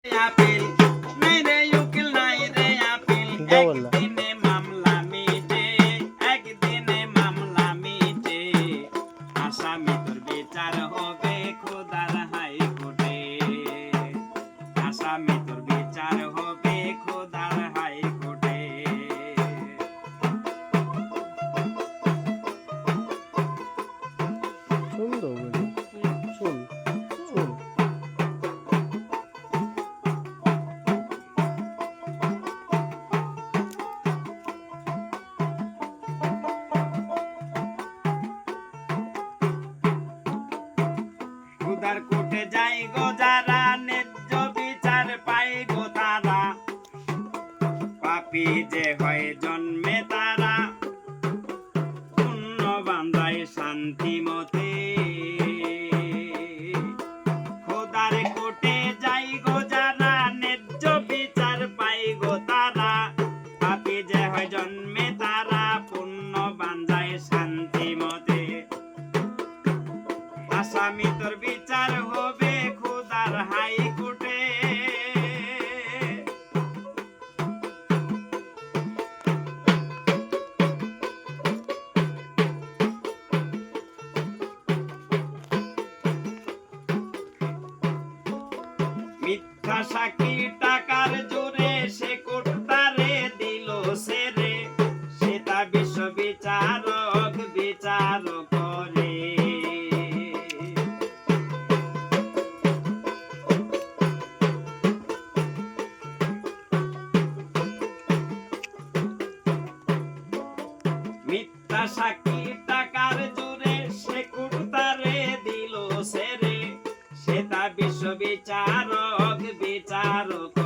appeal নাই রে উকিল নাই রে আপিল একদিনে মামলা মিটে একদিনে মামলা মিটে আসামি তোর বিচার হবে খোদার হাইকোর্টে আসামি তোর বিচার হবে খোদার হাইকোর্টে সুন্দর শুন শুন খোদার কোর্টে যাই গো যারা ন্যায্য বিচার পাই গো তারা পাপী যে হয় জন্মে তারা পুণ্য বান্ধায় শান্তি মতে খোদার কোর্টে যাই গো যারা ন্যায্য বিচার পাই গো তারা পাপী যে হয় জন্মে তারা পুণ্য বান্ধায় শান্তি মতে আসামি তোর বিচার হবে খোদার হাইকোর্টে মিথ্যা সাক্ষী টাকার জোরে সে কোর্টারে দিল সেরে সেটা বিশ্ব বিচারক বিচার করে মিথ্যা সাক্ষী টাকার জোরে সে কোর্টারে দিল সেরে সেটা বিশ্ব বিচারক বিচারক